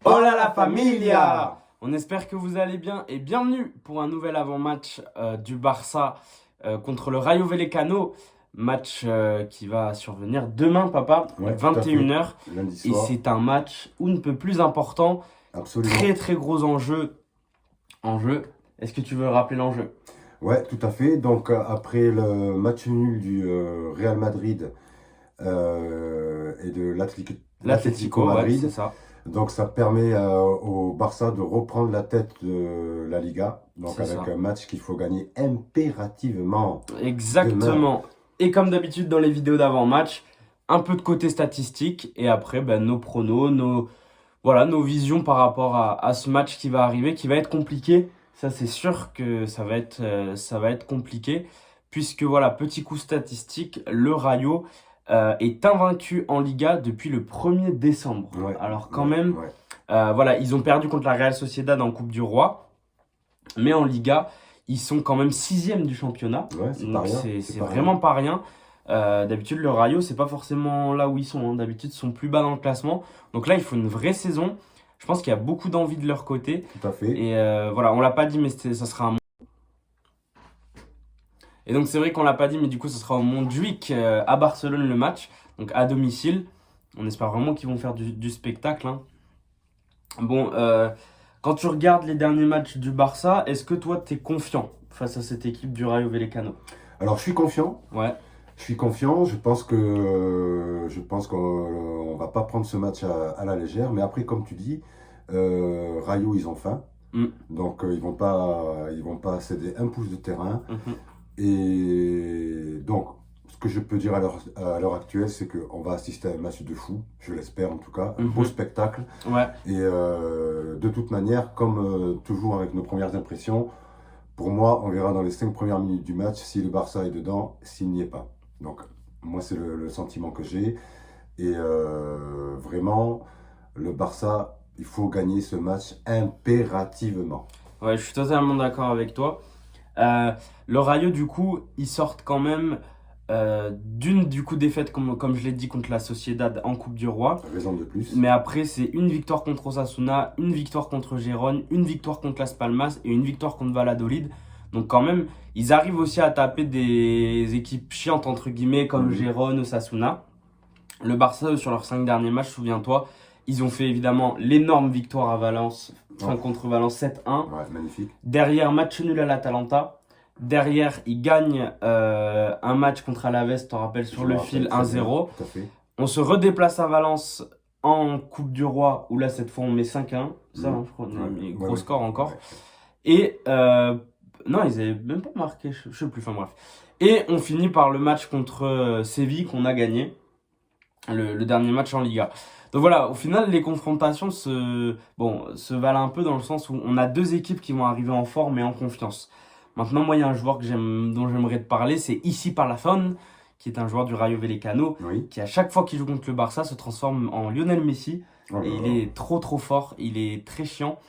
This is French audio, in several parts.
Hola la familia! On espère que vous allez bien et bienvenue pour un nouvel avant-match du Barça contre le Rayo Vallecano. Match qui va survenir demain, papa, Ouais, 21h. lundi Et soir. c'est un match où ne peut plus important. Absolument. Très très gros enjeu. Est-ce que tu veux rappeler l'enjeu? Ouais, tout à fait. Donc, après le match nul du Real Madrid et de l'Atlético ouais, Madrid, c'est ça. donc ça permet au Barça de reprendre la tête de la Liga. Donc, C'est avec ça. un match qu'il faut gagner impérativement. Exactement. Et comme d'habitude dans les vidéos d'avant-match, un peu de côté statistique et après nos pronos, nos visions par rapport à ce match qui va arriver, qui va être compliqué. Ça, c'est sûr que ça va être compliqué. Puisque, voilà, petit coup statistique, le Rayo est invaincu en Liga depuis le 1er décembre. Ouais, Alors, quand même, ouais. voilà, ils ont perdu contre la Real Sociedad en Coupe du Roi. Mais en Liga, ils sont quand même 6e du championnat. Ouais, c'est pas Donc, rien. c'est vraiment pas rien. D'habitude, le Rayo, c'est pas forcément là où ils sont. D'habitude, ils sont plus bas dans le classement. Donc là, il faut une vraie saison. Je pense qu'il y a beaucoup d'envie de leur côté. Tout à fait. Et voilà, on l'a pas dit, mais ça sera un. Et donc, c'est vrai qu'on l'a pas dit, mais du coup, ce sera au Montjuïc à Barcelone le match. Donc, à domicile. On espère vraiment qu'ils vont faire du spectacle. Hein. Bon, quand tu regardes les derniers matchs du Barça, est-ce que toi, tu es confiant face à cette équipe du Rayo Vallecano? Alors, je suis confiant. Ouais. Je suis confiant, je pense qu'on va pas prendre ce match à la légère, mais après, comme tu dis, Rayo, ils ont faim, donc ils vont pas céder un pouce de terrain. Et donc, ce que je peux dire à l'heure actuelle, c'est qu'on va assister à un match de fou, je l'espère en tout cas, un beau spectacle. Ouais. Et de toute manière, comme toujours avec nos premières impressions, pour moi, on verra dans les 5 premières minutes du match si le Barça est dedans, s'il n'y est pas. Donc, moi, c'est le sentiment que j'ai. Et vraiment, le Barça, il faut gagner ce match impérativement. Ouais, je suis totalement d'accord avec toi. Le Rayo, du coup, ils sortent quand même d'une défaite, comme je l'ai dit, contre la Sociedad en Coupe du Roi. Raison de plus. Mais après, c'est une victoire contre Osasuna, une victoire contre Gérone, une victoire contre Las Palmas et une victoire contre Valladolid. Donc quand même, ils arrivent aussi à taper des équipes chiantes, entre guillemets, comme Gérone, Osasuna. Le Barça, eux, sur leurs 5 derniers matchs, souviens-toi, ils ont fait évidemment l'énorme victoire à Valence, contre Valence 7-1. Ouais, magnifique. Derrière, match nul à l'Atalanta. Derrière, ils gagnent un match contre Alaves, tu te rappelles, sur le fil 1-0. Tout à fait. On se redéplace à Valence en Coupe du Roi, où là, cette fois, on met 5-1. Ça, je crois, on a mis gros score encore. Ouais. Et non, ils avaient même pas marqué, je sais plus, enfin bref. Et on finit par le match contre Séville qu'on a gagné, le dernier match en Liga. Donc voilà, au final, les confrontations se valent un peu dans le sens où on a deux équipes qui vont arriver en forme et en confiance. Maintenant, moi, il y a un joueur dont j'aimerais te parler, c'est Issi Parlafon, qui est un joueur du Rayo Vallecano, qui à chaque fois qu'il joue contre le Barça se transforme en Lionel Messi. Et il est trop fort, il est très chiant.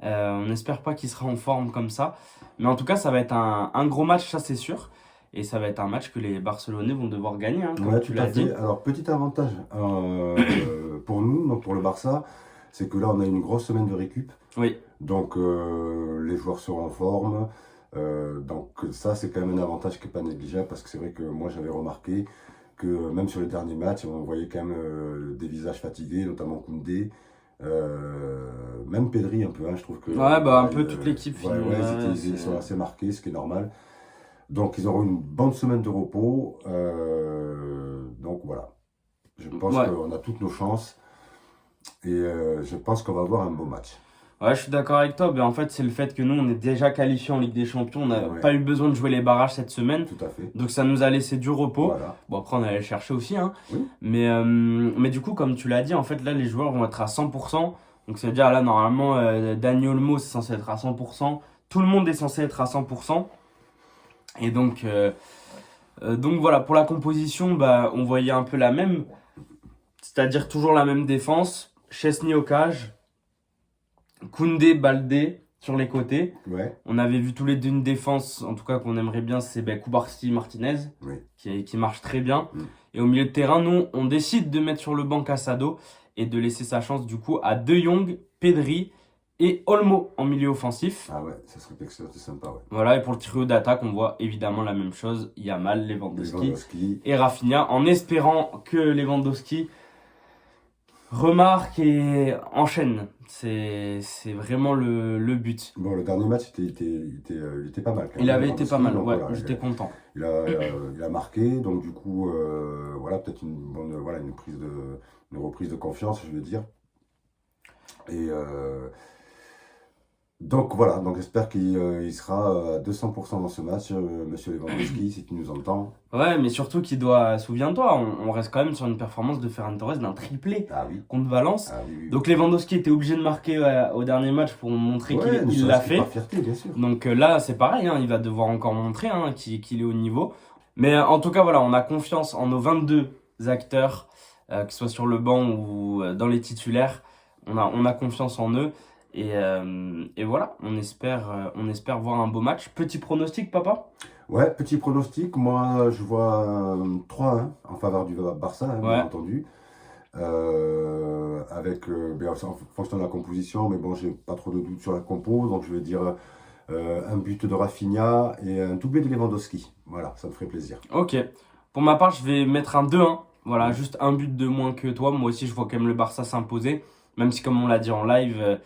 On n'espère pas qu'il sera en forme comme ça. Mais en tout cas, ça va être un gros match, ça c'est sûr. Et ça va être un match que les Barcelonais vont devoir gagner, hein, comme tu l'as dit. Alors, petit avantage pour nous, donc pour le Barça, c'est que là, on a une grosse semaine de récup. Oui. Donc, les joueurs seront en forme. Donc, ça, c'est quand même un avantage qui n'est pas négligeable parce que c'est vrai que moi, j'avais remarqué que même sur les derniers matchs, on voyait quand même des visages fatigués, notamment Koundé. Même Pedri un peu, hein, je trouve que... Ouais, un peu toute l'équipe. Ils sont assez marqués, ce qui est normal. Donc, ils auront une bonne semaine de repos. Donc, voilà. Je pense qu'on a toutes nos chances. Et je pense qu'on va avoir un beau match. Ouais, je suis d'accord avec toi. Mais en fait, c'est le fait que nous, on est déjà qualifiés en Ligue des Champions. On n'a pas eu besoin de jouer les barrages cette semaine. Tout à fait. Donc, ça nous a laissé du repos. Voilà. Bon, après, on allait le chercher aussi. Hein. Oui. Mais du coup, comme tu l'as dit, en fait, là, les joueurs vont être à 100%. Donc, ça veut dire, là, normalement, Dani Olmo, c'est censé être à 100%. Tout le monde est censé être à 100%. Et donc voilà, pour la composition, on voyait un peu la même. C'est-à-dire toujours la même défense. Chesney au cage. Koundé, Baldé sur les côtés. Ouais. On avait vu tous les deux une défense, en tout cas qu'on aimerait bien, c'est Cubarsí, Martinez, qui marche très bien. Et au milieu de terrain, nous, on décide de mettre sur le banc Casado et de laisser sa chance du coup à De Jong, Pedri et Olmo en milieu offensif. Ah ouais, ça serait quelque chose de sympa, ouais. Voilà, et pour le trio d'attaque, on voit évidemment la même chose. Yamal, Lewandowski Lewandowski. et Rafinha, en espérant que Lewandowski remarque et enchaîne. C'est vraiment le but. Bon, le dernier match, il était pas mal quand même. Il avait été Lewandowski, pas mal, donc ouais, voilà, j'étais content. il a marqué, donc du coup, voilà, peut-être voilà, une reprise de confiance, je veux dire. Et donc voilà, donc j'espère qu'il sera à 200% dans ce match, Monsieur Lewandowski, si tu nous entends. Ouais, mais surtout qu'il doit, souviens-toi, on reste quand même sur une performance de Ferran Torres d'un triplé Ah oui, contre Valence. ah oui, oui. Donc Lewandowski était obligé de marquer au dernier match pour montrer Ouais, ne qu'il l'a serait-ce que fait. par fierté, bien sûr. Donc là, c'est pareil, hein, il va devoir encore montrer qu'il est au niveau. Mais en tout cas, voilà, on a confiance en nos 22 acteurs, que ce soit sur le banc ou dans les titulaires. On a confiance en eux. Et voilà, on espère voir un beau match. Petit pronostic, papa? Ouais, petit pronostic, moi je vois 3-1 en faveur du Barça, hein, Ouais. bien entendu. Avec, bien, en fonction de la composition, mais bon, j'ai pas trop de doutes sur la compo, donc je vais dire un but de Rafinha et un doublé de Lewandowski. Voilà, ça me ferait plaisir. Ok. Pour ma part, je vais mettre un 2-1. Voilà, juste un but de moins que toi. Moi aussi, je vois quand même le Barça s'imposer. Même si, comme on l'a dit en live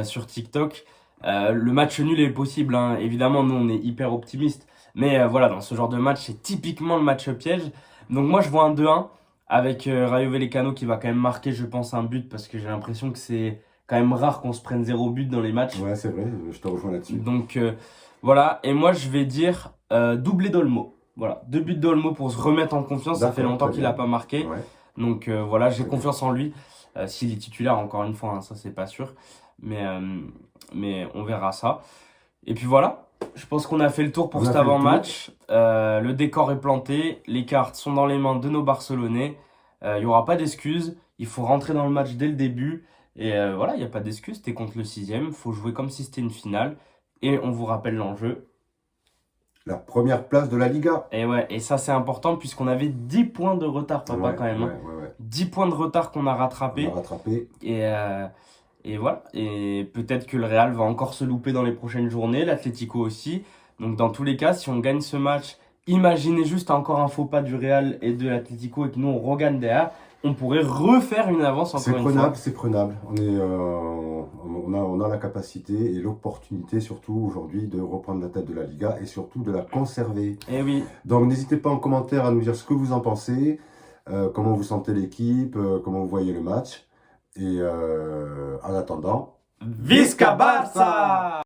sur TikTok, le match nul est possible, hein. Évidemment, nous, on est hyper optimistes. Mais voilà, dans ce genre de match, c'est typiquement le match piège. Donc moi, je vois un 2-1 avec Rayo Vallecano qui va quand même marquer, je pense, un but parce que j'ai l'impression que c'est quand même rare qu'on se prenne 0 but dans les matchs. Ouais, c'est vrai, je te rejoins là-dessus. Donc voilà, et moi je vais dire doublé d'Olmo. Voilà, 2 buts d'Olmo pour se remettre en confiance. Ça fait D'accord, longtemps très qu'il bien. n'a pas marqué. Ouais. Donc voilà, j'ai Très confiance en lui. S'il est titulaire, encore une fois, hein, ça c'est pas sûr. Mais on verra ça. Et puis voilà, je pense qu'on a fait le tour pour On a cet fait le tour. avant-match. Le décor est planté, les cartes sont dans les mains de nos Barcelonais. Il n'y aura pas d'excuses, il faut rentrer dans le match dès le début. Et voilà, il n'y a pas d'excuses, t'es contre le 6e, il faut jouer comme si c'était une finale. Et on vous rappelle l'enjeu. La première place de la Liga. Et ouais, et ça c'est important puisqu'on avait 10 points de retard, papa, Ouais, quand même. ouais, Hein. ouais, ouais. 10 points de retard qu'on a On rattrapés. a rattrapé. Et voilà. Et peut-être que le Real va encore se louper dans les prochaines journées, l'Atlético aussi. Donc dans tous les cas, si on gagne ce match, imaginez juste encore un faux pas du Real et de l'Atlético et que nous on regagne derrière, on pourrait refaire une avance C'est encore une fois. prenable, c'est prenable. On a la capacité et l'opportunité surtout aujourd'hui de reprendre la tête de la Liga et surtout de la conserver. Et oui. Donc n'hésitez pas en commentaire à nous dire ce que vous en pensez, comment vous sentez l'équipe, comment vous voyez le match. Et en attendant, Visca Barça!